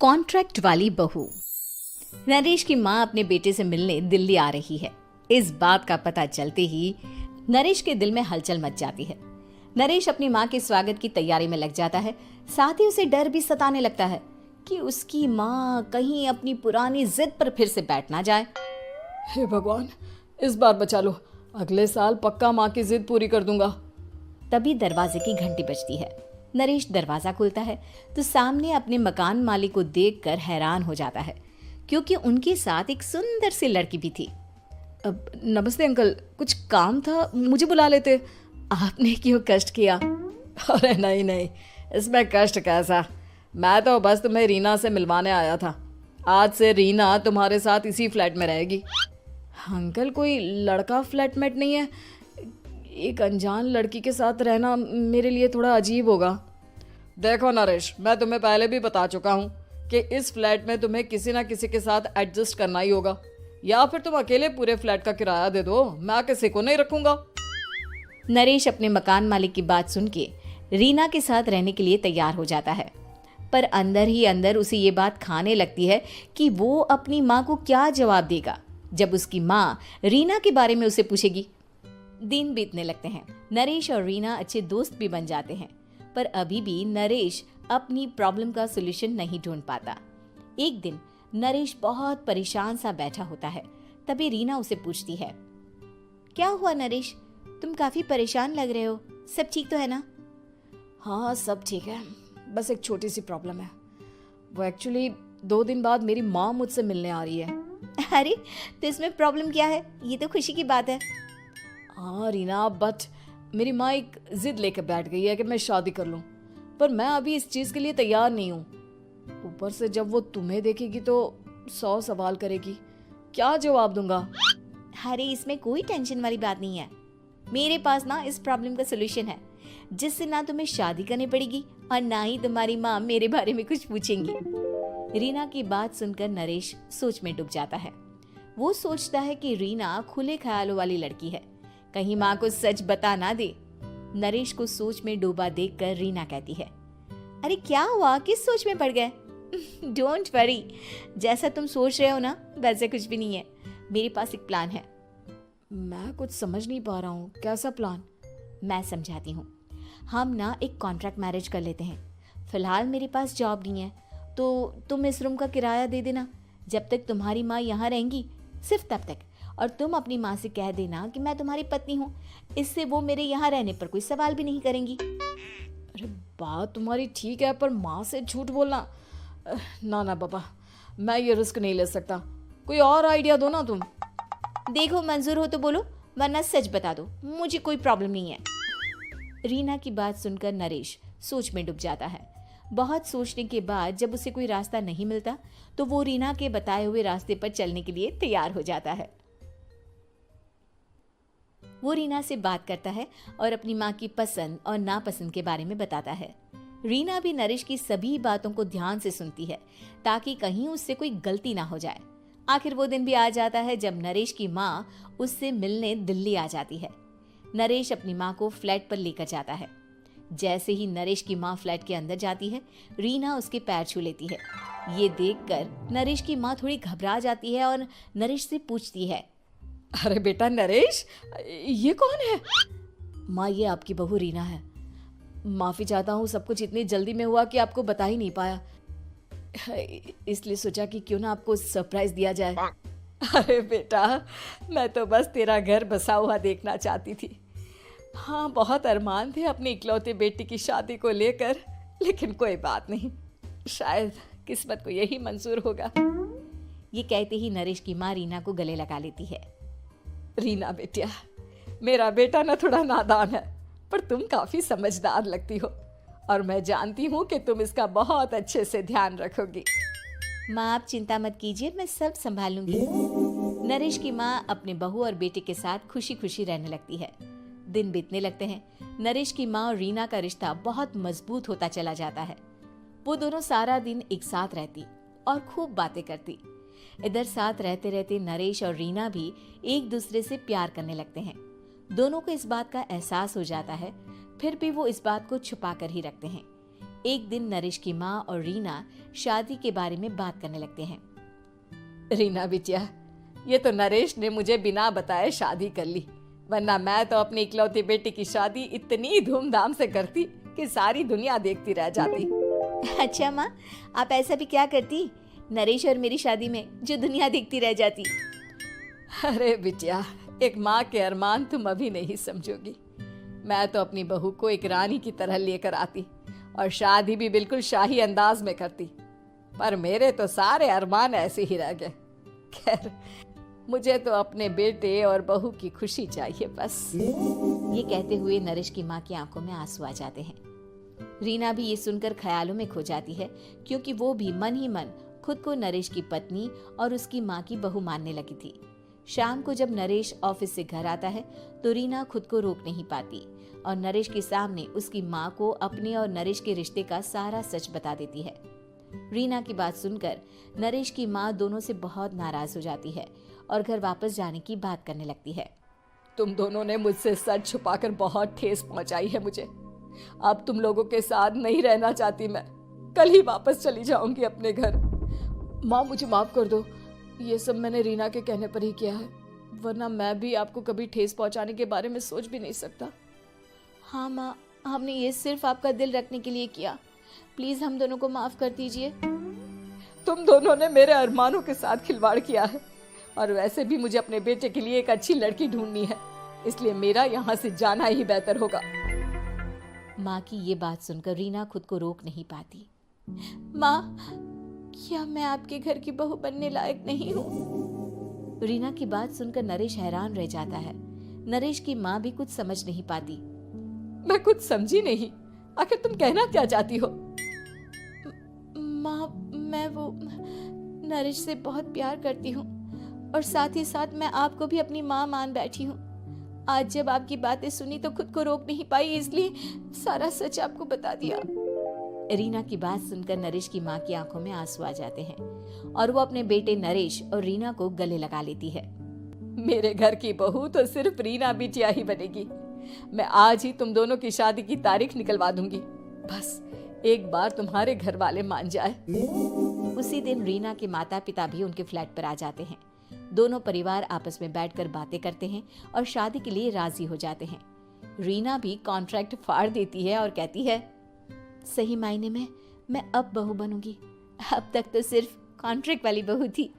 Contract वाली बहू। नरेश की माँ अपने बेटे से मिलने दिल्ली आ रही है। इस बात का पता चलते ही नरेश के दिल में हलचल मच जाती है। नरेश अपनी माँ के स्वागत की तैयारी में लग जाता है। साथ ही उसे डर भी सताने लगता है कि उसकी माँ कहीं अपनी पुरानी जिद पर फिर से बैठ ना जाए। हे भगवान, इस बार बचा लो, अगले साल पक्का माँ की जिद पूरी कर दूंगा। तभी दरवाजे की घंटी बजती है। नरेश दरवाजा खोलता है तो सामने अपने मकान मालिक को देखकर हैरान हो जाता है, क्योंकि उनके साथ एक सुंदर सी लड़की भी थी। अब नमस्ते अंकल, कुछ काम था, मुझे बुला लेते। आपने क्यों कष्ट किया? अरे नहीं नहीं, इसमें कष्ट कैसा, मैं तो बस तुम्हें रीना से मिलवाने आया था। आज से रीना तुम्हारे साथ इसी फ्लैट में रहेगी। अंकल, कोई लड़का फ्लैटमेट नहीं है? एक अनजान लड़की के साथ रहना मेरे लिए थोड़ा अजीब होगा। देखो नरेश, मैं तुम्हें पहले भी बता चुका हूँ कि इस फ्लैट में तुम्हें किसी ना किसी के साथ एडजस्ट करना ही होगा, या फिर तुम अकेले पूरे फ्लैट का किराया दे दो, मैं किसी को नहीं रखूंगा। नरेश अपने मकान मालिक की बात सुन के रीना के साथ रहने के लिए तैयार हो जाता है, पर अंदर ही अंदर उसे ये बात खाने लगती है कि वो अपनी माँ को क्या जवाब देगा जब उसकी माँ रीना के बारे में उसे पूछेगी। दिन बीतने लगते हैं। नरेश और रीना अच्छे दोस्त भी बन जाते हैं, पर अभी भी नरेश अपनी प्रॉब्लम का सलूशन नहीं ढूंढ पाता। एक दिन नरेश बहुत परेशान सा बैठा होता है। तभी रीना उसे पूछती है, क्या हुआ नरेश, तुम काफी परेशान लग रहे हो, सब ठीक तो है ना? हाँ सब ठीक है, बस एक छोटी सी प्रॉब्लम है। वो एक्चुअली 2 दिन बाद मेरी माँ मुझसे मिलने आ रही है। अरे तो इसमें प्रॉब्लम क्या है, ये तो खुशी की बात है। हाँ रीना, बट मेरी माँ एक जिद लेकर बैठ गई है कि मैं शादी कर लूँ, पर मैं अभी इस चीज़ के लिए तैयार नहीं हूँ। ऊपर से जब वो तुम्हें देखेगी तो 100 सवाल करेगी, क्या जवाब दूंगा? अरे इसमें कोई टेंशन वाली बात नहीं है, मेरे पास ना इस प्रॉब्लम का सलूशन है, जिससे ना तुम्हें शादी करनी पड़ेगी और ना ही तुम्हारी माँ मेरे बारे में कुछ पूछेंगी। रीना की बात सुनकर नरेश सोच में डूब जाता है। वो सोचता है कि रीना खुले ख्यालों वाली लड़की है, कहीं माँ को सच बता ना दे। नरेश को सोच में डूबा देखकर रीना कहती है, अरे क्या हुआ, किस सोच में पड़ गए? डोंट वरी, जैसा तुम सोच रहे हो ना वैसे कुछ भी नहीं है, मेरे पास एक प्लान है। मैं कुछ समझ नहीं पा रहा हूँ, कैसा प्लान? मैं समझाती हूँ। हम ना एक कॉन्ट्रैक्ट मैरिज कर लेते हैं। फिलहाल मेरे पास जॉब नहीं है, तो तुम इस रूम का किराया दे देना जब तक तुम्हारी माँ यहाँ रहेंगी, सिर्फ तब तक। और तुम अपनी माँ से कह देना कि मैं तुम्हारी पत्नी हूँ, इससे वो मेरे यहाँ रहने पर कोई सवाल भी नहीं करेंगी। अरे बात तुम्हारी ठीक है, पर माँ से झूठ बोलना, ना ना बाबा, मैं ये रिस्क नहीं ले सकता। कोई और आइडिया दो ना तुम। देखो मंजूर हो तो बोलो, वरना सच बता दो, मुझे कोई प्रॉब्लम नहीं है। रीना की बात सुनकर नरेश सोच में डूब जाता है। बहुत सोचने के बाद जब उसे कोई रास्ता नहीं मिलता तो वो रीना के बताए हुए रास्ते पर चलने के लिए तैयार हो जाता है। वो रीना से बात करता है और अपनी माँ की पसंद और नापसंद के बारे में बताता है। रीना भी नरेश की सभी बातों को ध्यान से सुनती है, ताकि कहीं उससे कोई गलती ना हो जाए। आखिर वो दिन भी आ जाता है जब नरेश की माँ उससे मिलने दिल्ली आ जाती है। नरेश अपनी माँ को फ्लैट पर लेकर जाता है। जैसे ही नरेश की माँ फ्लैट के अंदर जाती है, रीना उसके पैर छू लेती है। ये देखकर नरेश की माँ थोड़ी घबरा जाती है और नरेश से पूछती है, अरे बेटा नरेश, ये कौन है? माँ, ये आपकी बहू रीना है। माफ़ी चाहता हूँ, सब कुछ इतनी जल्दी में हुआ कि आपको बता ही नहीं पाया, इसलिए सोचा कि क्यों ना आपको सरप्राइज दिया जाए। अरे बेटा, मैं तो बस तेरा घर बसा हुआ देखना चाहती थी। हाँ, बहुत अरमान थे अपनी इकलौते बेटी की शादी को लेकर, लेकिन कोई बात नहीं, शायद किस्मत को यही मंजूर होगा। ये कहते ही नरेश की माँ रीना को गले लगा लेती है। रीना बेटिया, मेरा बेटा ना थोड़ा नादान है, पर तुम काफी समझदार लगती हो, और मैं जानती हूँ कि तुम इसका बहुत अच्छे से ध्यान रखोगी। माँ आप चिंता मत कीजिए, मैं सब संभाल लूंगी। नरेश की माँ अपने बहू और बेटे के साथ खुशी खुशी रहने लगती है। दिन बीतने लगते हैं। नरेश की माँ और रीना का रिश्ता बहुत मजबूत होता चला जाता है। वो दोनों सारा दिन एक साथ रहती और खूब बातें करती। इधर साथ रहते रहते नरेश और रीना भी एक दूसरे से प्यार करने लगते हैं। दोनों को इस बात का एहसास हो जाता है, फिर भी वो इस बात को छुपा कर ही रखते हैं। एक दिन नरेश की माँ और रीना शादी के बारे में बात करने लगते हैं। रीना बिटिया, ये तो नरेश ने मुझे बिना बताए शादी कर ली, वरना मैं तो अपनी इकलौती बेटी की शादी इतनी धूमधाम से करती कि सारी दुनिया देखती रह जाती। अच्छा माँ, आप ऐसा भी क्या करती नरेश और मेरी शादी में जो दुनिया देखती रह जाती? अरे बिटिया, एक माँ के अरमान तुम अभी नहीं समझोगी। मैं तो अपनी बहू को एक रानी की तरह लेकर आती और शादी भी बिल्कुल शाही अंदाज में करती, पर मेरे तो सारे अरमान ऐसे ही रह गए। खैर, मुझे तो अपने बेटे और बहू की खुशी चाहिए बस। ये कहते हुए नरेश की माँ की आंखों में आंसू आ जाते हैं। रीना भी ये सुनकर ख्यालों में खो जाती है, क्योंकि वो भी मन ही मन खुद को नरेश की पत्नी और उसकी माँ की बहू मानने लगी थी। शाम को जब नरेश ऑफिस से घर आता है तो रीना खुद को रोक नहीं पाती और नरेश के सामने उसकी माँ को अपने और नरेश के रिश्ते का सारा सच बता देती है। रीना की बात सुनकर नरेश की माँ दोनों से बहुत नाराज हो जाती है और घर वापस जाने की बात करने लगती है। तुम दोनों ने मुझसे सच छुपाकर बहुत ठेस पहुंचाई है मुझे। अब तुम लोगों के साथ नहीं रहना चाहती मैं, कल ही वापस चली जाऊंगी अपने घर। माँ, मुझे माफ कर दो, ये सब मैंने रीना के कहने पर ही किया है, वरना मैं भी आपको कभी ठेस पहुंचाने के बारे में सोच भी नहीं सकता। हाँ माँ, हमने ये सिर्फ आपका दिल रखने के लिए किया, प्लीज हम दोनों को माफ कर दीजिए। तुम दोनों ने मेरे अरमानों के साथ खिलवाड़ किया है, और वैसे भी मुझे अपने बेटे के लिए एक अच्छी लड़की ढूंढनी है, इसलिए मेरा यहाँ से जाना ही बेहतर होगा। माँ की ये बात सुनकर रीना खुद को रोक नहीं पाती। माँ, क्या मैं आपके घर की बहू बनने लायक नहीं हूँ? रीना की बात सुनकर नरेश हैरान रह जाता है। नरेश की माँ भी कुछ समझ नहीं पाती। मैं कुछ समझी नहीं, आखिर तुम कहना क्या चाहती हो? माँ, मैं वो नरेश से बहुत प्यार करती हूँ और साथ ही साथ मैं आपको भी अपनी माँ मान बैठी हूँ। आज जब आपकी बातें सुनी तो खुद को रोक नहीं पाई, इसलिए सारा सच आपको बता दिया। रीना की बात सुनकर नरेश की माँ की आंखों में आंसू आ जाते हैं और वो अपने बेटे नरेश और रीना को गले लगा लेती है। मेरे घर की बहू तो सिर्फ रीना बिटिया ही बनेगी। मैं आज ही तुम दोनों की शादी की तारीख निकलवा दूंगी, बस एक बार तुम्हारे घर वाले मान जाए। उसी दिन रीना के माता पिता भी उनके फ्लैट पर आ जाते हैं। दोनों परिवार आपस में बैठकर बातें करते हैं और शादी के लिए राजी हो जाते हैं। रीना भी कॉन्ट्रैक्ट फाड़ देती है और कहती है, सही मायने में मैं अब बहू बनूंगी, अब तक तो सिर्फ कॉन्ट्रैक्ट वाली बहू थी।